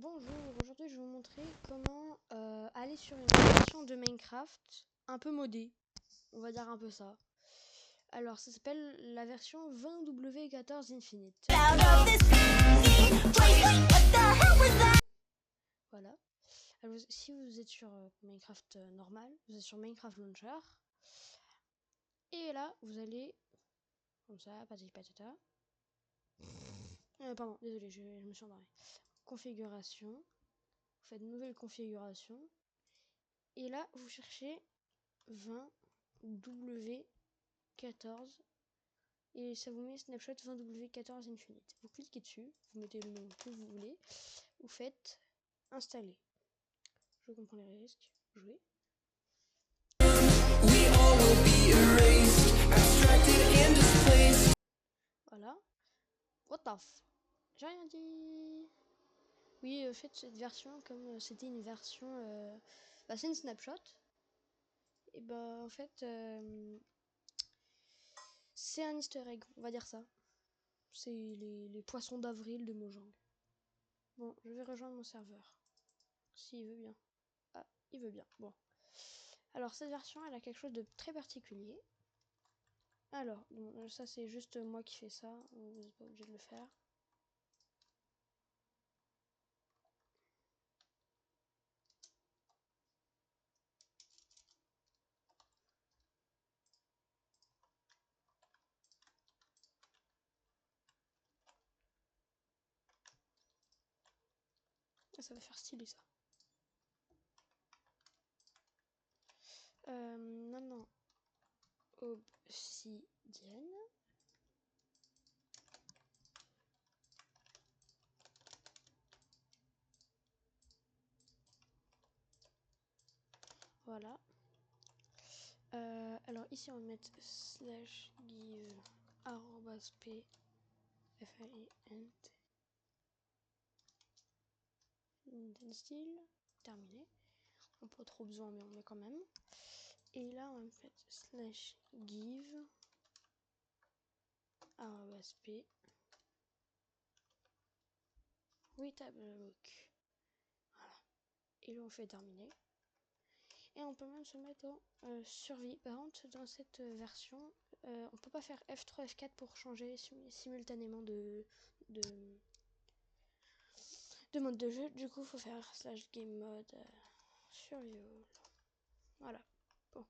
Bonjour, aujourd'hui je vais vous montrer comment aller sur une version de Minecraft un peu modée, on va dire un peu ça. Alors ça s'appelle la version 20W14 Infinite. Voilà. Alors, si vous êtes sur Minecraft normal, vous êtes sur Minecraft Launcher. Et là, vous allez, comme ça, patati patata. Pardon, désolé, je me suis endormie. Configuration. Vous faites nouvelle configuration. Et là, vous cherchez 20W14 et ça vous met Snapshot 20W14 Infinite. Vous cliquez dessus, vous mettez le nom que vous voulez, vous faites installer. Je comprends les risques, jouer. Voilà. What the f... J'ai rien dit. Oui, faites cette version comme c'était une version... c'est une snapshot. Et bah en fait... c'est un easter egg, on va dire ça. C'est les poissons d'avril de Mojang. Bon, je vais rejoindre mon serveur. S'il veut bien. Ah, il veut bien. Bon. Alors, cette version, elle a quelque chose de très particulier. Alors, bon, ça, c'est juste moi qui fais ça. Vous n'êtes pas obligé de le faire. Ça va faire stylé, ça. Maintenant, obsidienne. Voilà. Alors ici on va mettre slash give arrobas p style terminé. On n'a pas trop besoin mais on met quand même. Et là on va mettre slash give arrobas p oui tableaubook. Voilà. Et là on fait terminer. Et on peut même se mettre en survie. Par contre, dans cette version, on peut pas faire F3, F4 pour changer simultanément de mode de jeu. Du coup, il faut faire slash game mode survival. Voilà. Bon.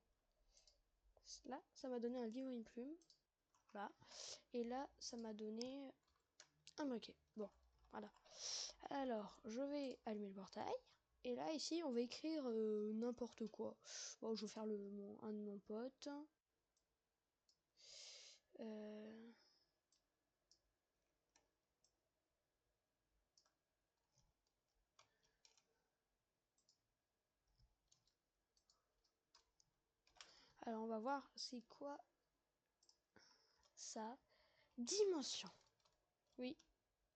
Là, ça m'a donné un livre, une plume. Là. Et là, ça m'a donné un briquet. Bon, voilà. Alors, je vais allumer le portail. Et là, ici, on va écrire n'importe quoi. Bon, je vais faire un de mon pote. Alors, on va voir c'est quoi ça. Dimension. Oui,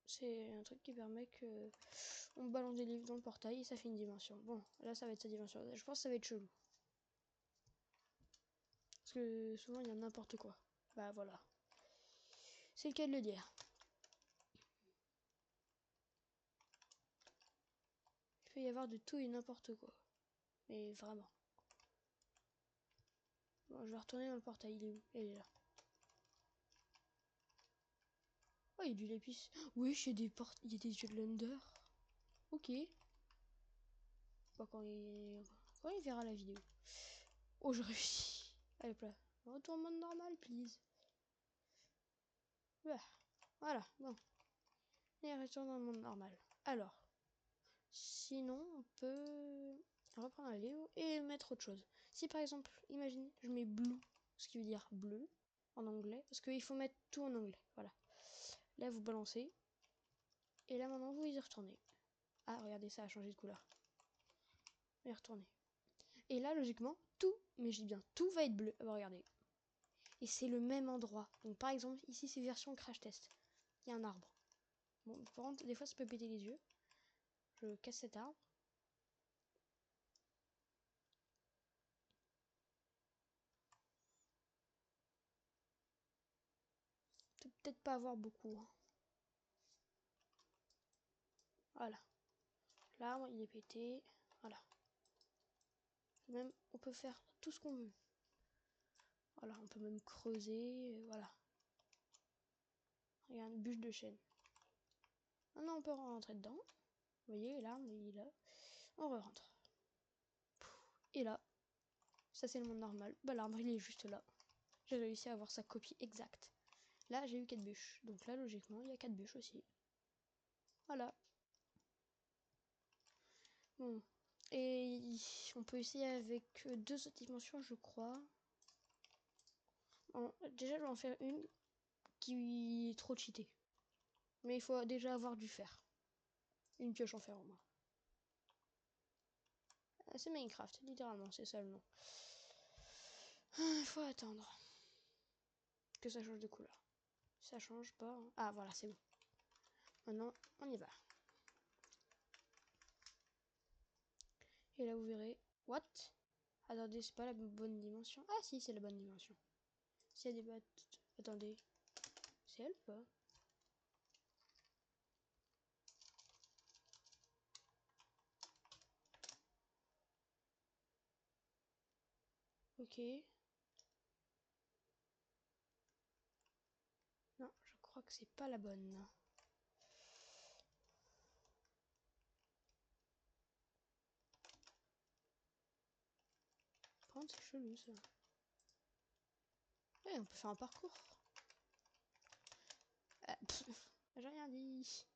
c'est un truc qui permet que on balance des livres dans le portail et ça fait une dimension. Bon, là, ça va être sa dimension. Je pense que ça va être chelou. Parce que souvent, il y a n'importe quoi. Bah, voilà. C'est le cas de le dire. Il peut y avoir de tout et n'importe quoi. Mais vraiment. Bon, je vais retourner dans le portail. Il est où? Il est là. Oh, il y a du lapis. Oui, il y a des yeux de l'Under. Ok. Bon, quand il verra la vidéo. Oh, je réussis. Allez, là. Retourne en mode normal, please. Voilà, bon. Et retourne dans le monde normal. Alors. Sinon, on peut reprendre un livre et mettre autre chose. Si par exemple, imagine, je mets blue, ce qui veut dire bleu en anglais, parce qu'il faut mettre tout en anglais. Voilà. Là, vous balancez. Et là, maintenant, vous y retournez. Ah, regardez, ça a changé de couleur. Vous y retournez. Et là, logiquement, tout, mais je dis bien tout va être bleu. Ah bah, regardez. Et c'est le même endroit. Donc, par exemple, ici, c'est version crash test. Il y a un arbre. Bon, par contre, des fois, ça peut péter les yeux. Je casse cet arbre. Peut-être pas avoir beaucoup. Hein. Voilà. L'arbre, il est pété. Voilà. Même, on peut faire tout ce qu'on veut. Voilà, on peut même creuser. Voilà. Regarde, bûche de chêne. Maintenant, on peut rentrer dedans. Vous voyez, l'arbre, il est là. On re-rentre. Et là, ça c'est le monde normal. Bah, l'arbre, il est juste là. J'ai réussi à avoir sa copie exacte. Là, j'ai eu 4 bûches. Donc là, logiquement, il y a 4 bûches aussi. Voilà. Bon. Et on peut essayer avec 2 autres dimensions, je crois. Bon, déjà, je vais en faire une qui est trop cheatée. Mais il faut déjà avoir du fer. Une pioche en fer au moins. C'est Minecraft, littéralement, c'est ça le nom. Il faut attendre que ça change de couleur. Ça change pas. Ah, voilà, c'est bon. Maintenant, on y va. Et là, vous verrez. What? Attendez, c'est pas la bonne dimension. Ah, si, c'est la bonne dimension. S'il y a des battes. Attendez. C'est elle ou pas? Ok. Non, je crois que c'est pas la bonne. Par contre, c'est chelou ça. Ouais, on peut faire un parcours. J'ai rien dit.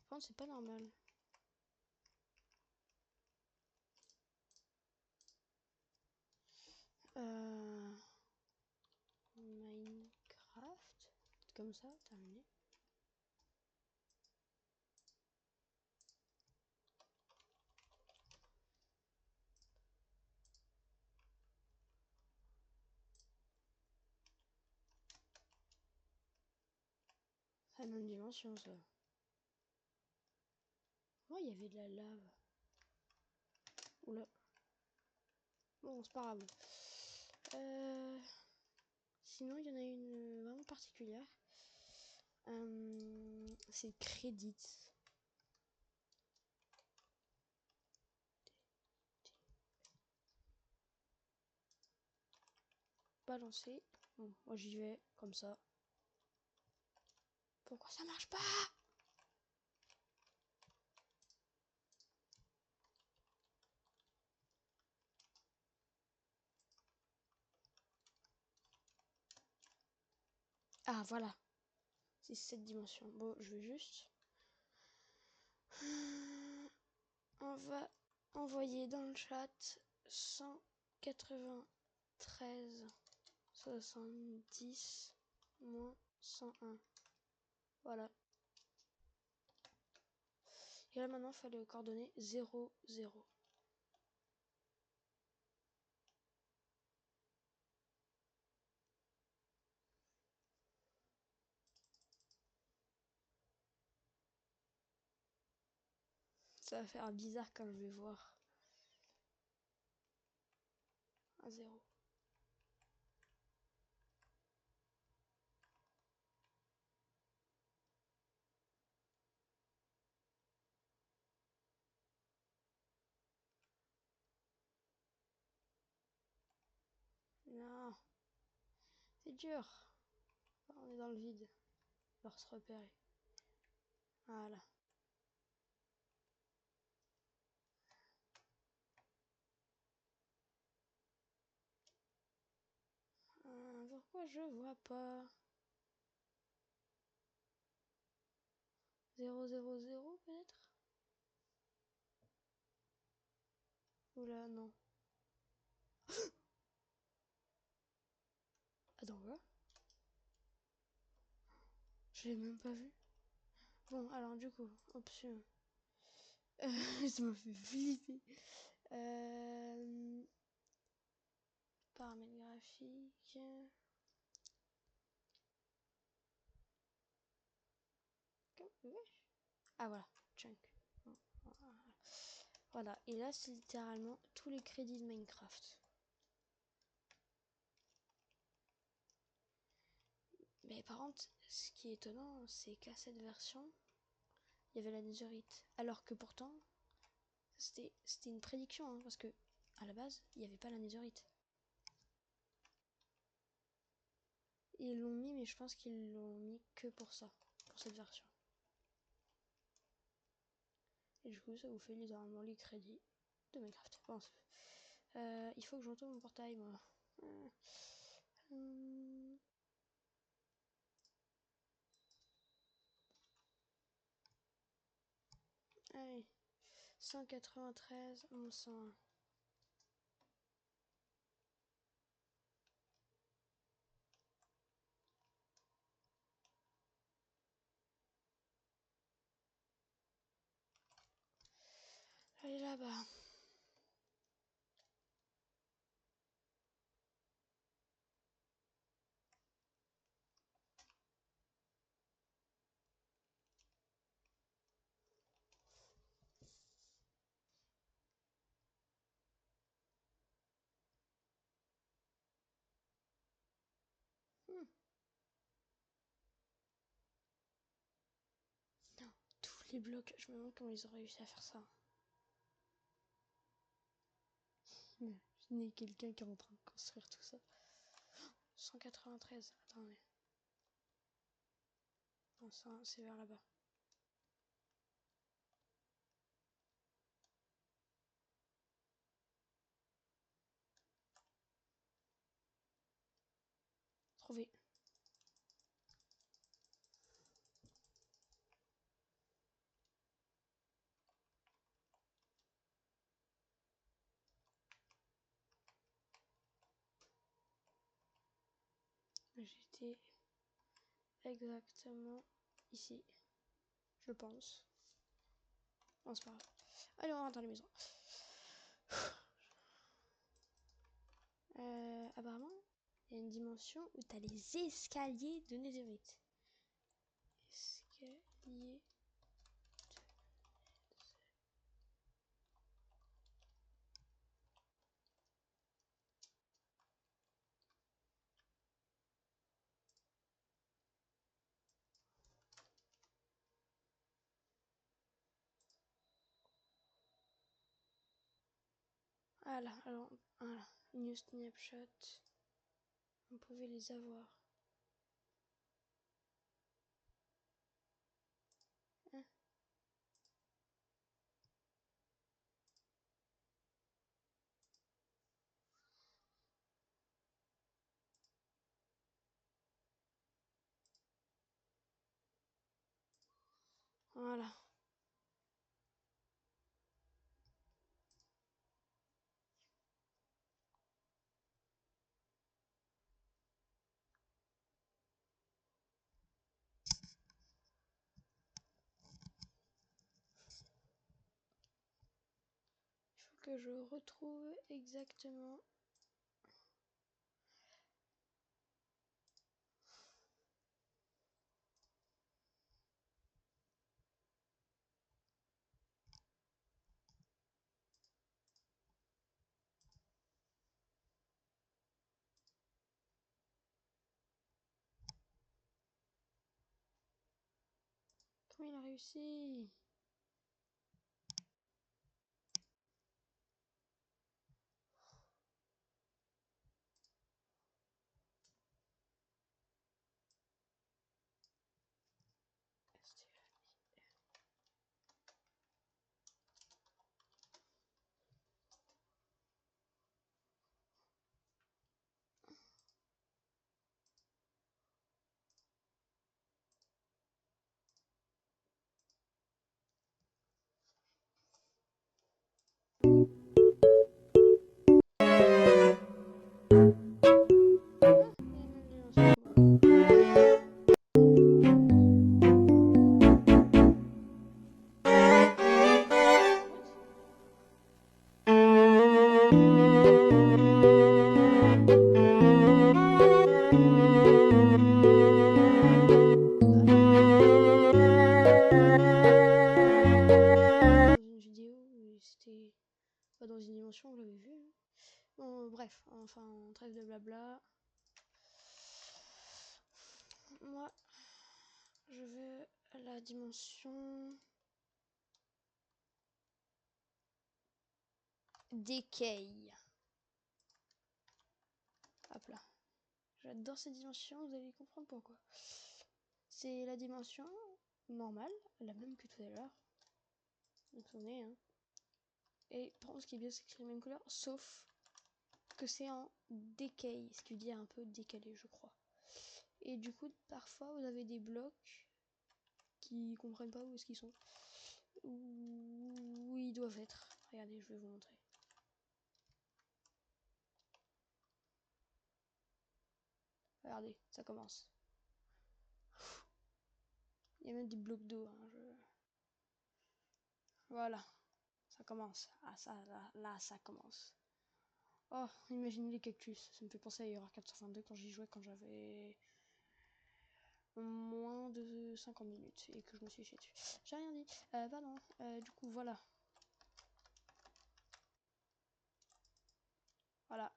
Par contre, c'est pas normal. Minecraft. Comme ça, terminé. C'est la même dimension ça. Oh, il y avait de la lave. Oula. Bon, c'est pas grave. Sinon, il y en a une vraiment particulière. C'est Crédit. Balancer. Bon, moi j'y vais comme ça. Pourquoi ça marche pas? Ah, voilà. C'est cette dimension. Bon, je vais juste... On va envoyer dans le chat 193 70 moins 101. Voilà. Et là maintenant, il fallait coordonner 0, 0. Ça va faire bizarre quand je vais voir. Un 0. Non. C'est dur. On est dans le vide. Pour se repérer. Voilà. Pourquoi je vois pas? 0, 0, 0 peut-être? Oula, non. Attends, quoi? Je l'ai même pas vu. Bon, alors du coup, option. Ça m'a fait flipper. Paramètres graphiques. Ah voilà, chunk. Voilà, et là c'est littéralement tous les crédits de Minecraft. Mais par contre, ce qui est étonnant, c'est qu'à cette version, il y avait la netherite. Alors que pourtant, C'était une prédiction, hein, parce que à la base, il n'y avait pas la netherite. Ils l'ont mis, mais je pense qu'ils l'ont mis que pour ça, pour cette version. Et du coup, ça vous fait littéralement les crédits de Minecraft. Bon, il faut que je retourne mon portail, moi. Allez, 193, 1101. Allez là-bas. Non, tous les blocs, je me demande comment ils ont réussi à faire ça. Imaginez quelqu'un qui est en train de construire tout ça. 193, attendez. Non, ça, c'est vers là-bas. Trouvé. J'étais exactement ici, je pense. Non, c'est pas grave. Allez, on rentre dans la maison. Apparemment, il y a une dimension où tu as les escaliers de netherite. Escalier. Voilà, alors, voilà. New snapshot. On pouvait les avoir. Hein. Voilà. Il faut que je retrouve exactement. Comment il a réussi? Dans une dimension, on l'avait vu. Bon, bref, enfin, trêve de blabla. Moi, je veux la dimension Decay. Hop là. J'adore cette dimension, vous allez comprendre pourquoi. C'est la dimension normale, la même que tout à l'heure. Vous vous souvenez, hein. Et par contre, ce qui est bien, c'est que c'est la même couleur, sauf que c'est en decay, ce qui veut dire un peu décalé, je crois. Et du coup, parfois, vous avez des blocs qui comprennent pas où est-ce qu'ils sont. Où ils doivent être. Regardez, je vais vous montrer. Regardez, ça commence. Il y a même des blocs d'eau. Hein, Voilà, ça commence. Ah, ça, là, ça commence. Oh, imaginez les cactus. Ça me fait penser à Euro 422 quand j'y jouais quand j'avais moins de 50 minutes et que je me suis chié dessus. J'ai rien dit. Pardon. Du coup, voilà. Voilà.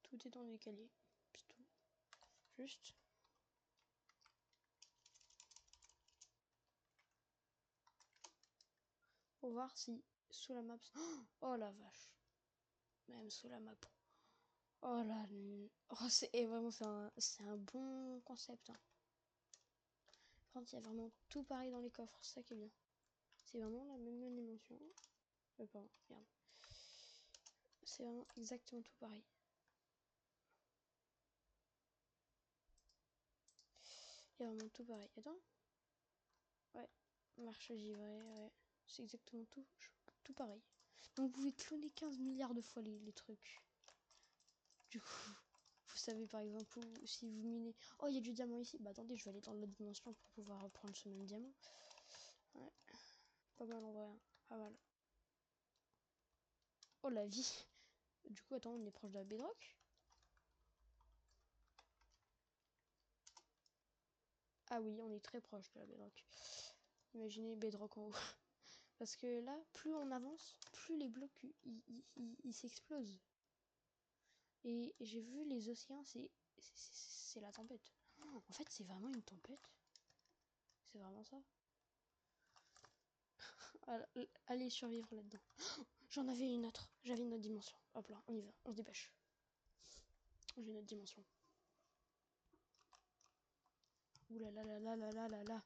Tout est en décalé. C'est tout. Juste. Pour voir si sous la map. Oh la vache. Même sous la map. Oh là. Oh, et vraiment, c'est un bon concept. Hein. Par contre, il y a vraiment tout pareil dans les coffres. C'est ça qui est bien. C'est vraiment la même dimension. Pardon, merde. C'est vraiment exactement tout pareil. Il y a vraiment tout pareil. Attends. Ouais. Marche givrée, ouais. C'est exactement tout pareil. Donc vous pouvez cloner 15 milliards de fois les trucs. Du coup, vous savez par exemple où, si vous minez... Oh, il y a du diamant ici. Bah attendez, je vais aller dans l'autre dimension pour pouvoir reprendre ce même diamant. Ouais. Pas mal en vrai. Hein. Pas mal. Oh la vie. Du coup, attends, on est proche de la bedrock. Ah oui, on est très proche de la bedrock. Imaginez bedrock en haut. Parce que là, plus on avance, plus les blocs ils s'explosent. Et j'ai vu les océans, c'est la tempête. En fait, c'est vraiment une tempête. C'est vraiment ça. Allez survivre là-dedans. J'en avais une autre. J'avais une autre dimension. Hop là, on y va. On se dépêche. J'ai une autre dimension. Ouh là là là là là là là là.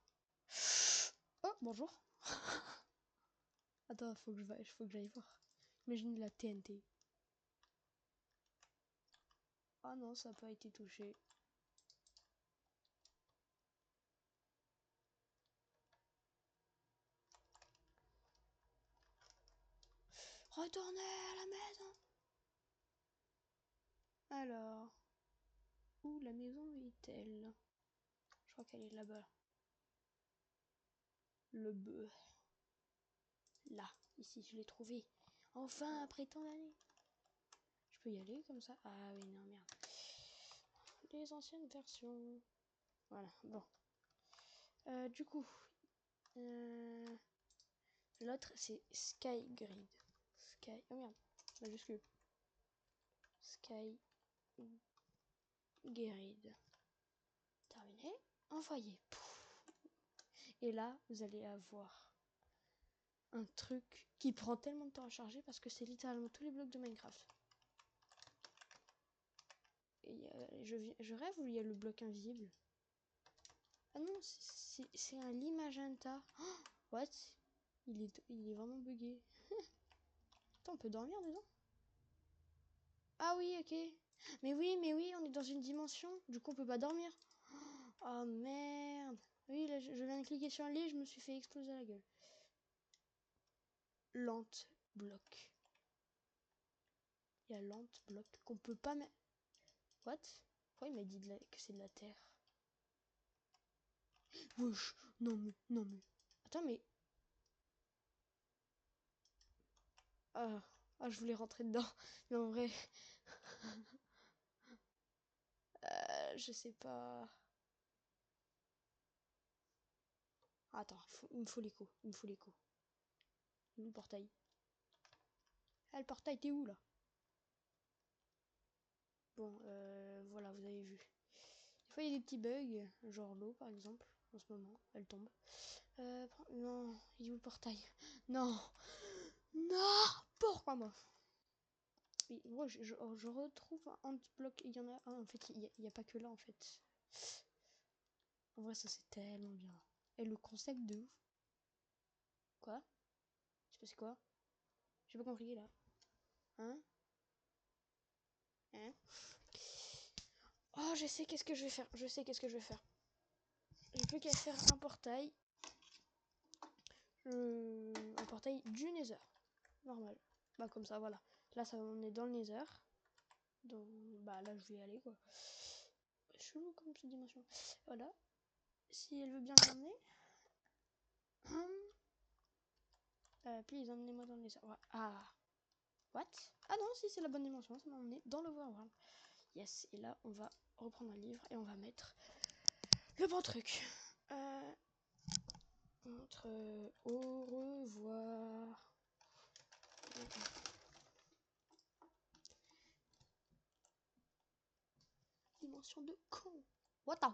Oh, bonjour. Attends, faut que j'aille voir. Imagine la TNT. Ah non, ça n'a pas été touché. Retournez à la maison. Alors, où la maison est-elle? Je crois qu'elle est là-bas. Le bœuf. Là, ici, je l'ai trouvé. Enfin, après tant d'années. Je peux y aller comme ça? Ah oui, non, merde. Les anciennes versions. Voilà, bon. Du coup, l'autre, c'est Skygrid. Oh merde, majuscule. Skygrid. Terminé. Envoyé. Et là, vous allez avoir un truc qui prend tellement de temps à charger parce que c'est littéralement tous les blocs de Minecraft. Et je rêve où il y a le bloc invisible. Ah non, c'est un lit magenta. Oh, what? Il est vraiment bugué. Attends, on peut dormir dedans? Ah oui, ok. Mais oui, on est dans une dimension. Du coup, on peut pas dormir. Oh merde. Oui, là, je viens de cliquer sur un lit, je me suis fait exploser la gueule. Lente bloc. Il y a lente bloc qu'on peut pas mettre. What? Pourquoi il m'a dit que c'est de la terre? Wesh, non mais. Attends, mais. Ah, ah, je voulais rentrer dedans. Mais en vrai. Je sais pas. Attends, il me faut l'écho. Il me faut l'écho. Où le portail? Ah, le portail, t'es où là? Bon, voilà, vous avez vu. Des fois, il y a des petits bugs, genre l'eau par exemple. En ce moment, elle tombe. Non, il est où le portail? Non! Non, pourquoi moi? Oui, moi je retrouve un bloc. Il y en a un en fait, il y a pas que là en fait. En vrai, ça c'est tellement bien. Et le concept de ouf. Quoi? Je sais pas c'est quoi? J'ai pas compris là. Hein? Hein? Oh, je sais qu'est-ce que je vais faire. Je sais qu'est-ce que je vais faire. J'ai plus qu'à faire un portail. Un portail du Nether. Normal. Bah comme ça, voilà. Là, ça, on est dans le Nether. Donc, bah là, je vais y aller quoi. Chelou comme cette dimension. Voilà. Si elle veut bien l'emmener. Please, emmenez-moi dans le Nether. Ouais. Ah. What? Ah non, si c'est la bonne dimension, ça m'a emmené dans le Overworld. Yes, et là, on va reprendre un livre et on va mettre le bon truc. Entre au revoir. Dimension de con. What the...